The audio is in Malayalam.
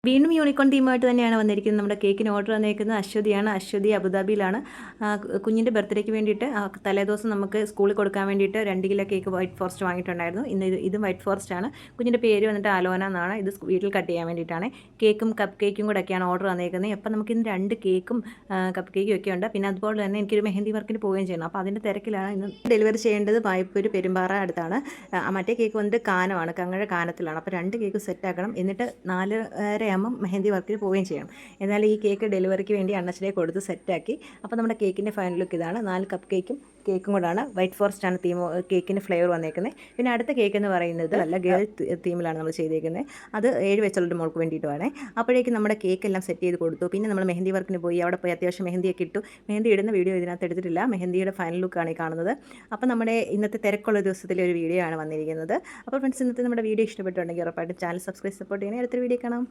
വീണ്ടും യൂണിക്കോൺ ടീമായിട്ട് തന്നെയാണ് വന്നിരിക്കുന്നത്. നമ്മുടെ കേക്കിന് ഓർഡർ വന്നിരിക്കുന്നത് അശ്വതിയാണ്. അശ്വതി അബുദാബിയിലാണ്. കുഞ്ഞിൻ്റെ ബർത്ത്ഡേക്ക് വേണ്ടിയിട്ട് തലേദിവസം നമുക്ക് സ്കൂളിൽ കൊടുക്കാൻ വേണ്ടിയിട്ട് 2 കിലോ കേക്ക് വൈറ്റ് ഫോറസ്റ്റ് വാങ്ങിയിട്ടുണ്ടായിരുന്നു. ഇതും വൈറ്റ് ഫോറസ്റ്റ് ആണ്. കുഞ്ഞിൻ്റെ പേര് വന്നിട്ട് ആലോന എന്നാണ്. ഇത് വീട്ടിൽ കട്ട് ചെയ്യാൻ വേണ്ടിയിട്ടാണ്. കേക്കും കപ്പ് കേക്കും കൂടെ ഒക്കെയാണ് ഓർഡർ വന്നിരിക്കുന്നത്. അപ്പം നമുക്കിന്ന് 2 കേക്കും കപ്പ് കേക്കും ഒക്കെ ഉണ്ട്. പിന്നെ അതുപോലെ തന്നെ എനിക്കൊരു മെഹന്തി വർക്കിന് പോവുകയും ചെയ്യണം. അപ്പോൾ അതിൻ്റെ തിരക്കിലാണ് ഇന്ന് ഡെലിവറി ചെയ്യേണ്ടത്. വായ്പൂര് പെരുമ്പാറ അടുത്താണ്. മറ്റേ കേക്ക് വന്നിട്ട് കാനമാണ്, കങ്ങഴ കാനത്തിലാണ്. അപ്പോൾ 2 കേക്ക് സെറ്റാക്കണം. എന്നിട്ട് 4:30 മെഹന്തി വർക്കിന് പോവുകയും ചെയ്യണം. എന്നാലും ഈ കേക്ക് ഡെലിവറിക്ക് വേണ്ടി അണ്ണച്ചിനെ കൊടുത്ത് സെറ്റാക്കി. അപ്പോൾ നമ്മുടെ കേക്കിൻ്റെ ഫൈനൽ ലുക്ക് ഇതാണ്. 4 കപ്പ് കേക്കും കൂടാണ്. വൈറ്റ് ഫോറസ്റ്റ് ആണ് കേക്കിൻ്റെ ഫ്ലേവർ വന്നേക്കുന്നത്. പിന്നെ അടുത്ത കേക്ക് എന്ന് പറയുന്നത് അല്ല, ഗേൾ തീമിലാണ് നമ്മൾ ചെയ്തേക്കുന്നത്. അത് 7 വയസ്സുള്ളൊരു മോൾക്ക് വേണ്ടിയിട്ടുമാണ്. അപ്പോഴേക്കും നമ്മുടെ കേക്ക് എല്ലാം സെറ്റ് ചെയ്ത് കൊടുത്തു. പിന്നെ നമ്മൾ മെഹന്തി വർക്കിന് പോയി. അവിടെ പോയി അത്യാവശ്യം മെഹന്തിയൊക്കെ ഇട്ടു. മെഹന്തി ഇടുന്ന വീഡിയോ ഇതിനകത്ത് എടുത്തിട്ടില്ല. മെഹന്തിയുടെ ഫൈനൽ ലുക്കാണ് ഈ കാണുന്നത്. അപ്പോൾ നമ്മുടെ ഇന്നത്തെ തിരക്കുള്ള ദിവസത്തിലെ ഒരു വീഡിയോ ആണ് വന്നിരിക്കുന്നത്. അപ്പോൾ ഫ്രണ്ട്സ്, ഇന്നത്തെ നമ്മുടെ വീഡിയോ ഇഷ്ടപ്പെട്ടുണ്ടെങ്കിൽ ഉറപ്പായിട്ടും ചാനൽ സബ്സ്ക്രൈബ് സപ്പോർട്ട് ചെയ്യണേ. അടുത്തൊരു വീഡിയോ കാണാം.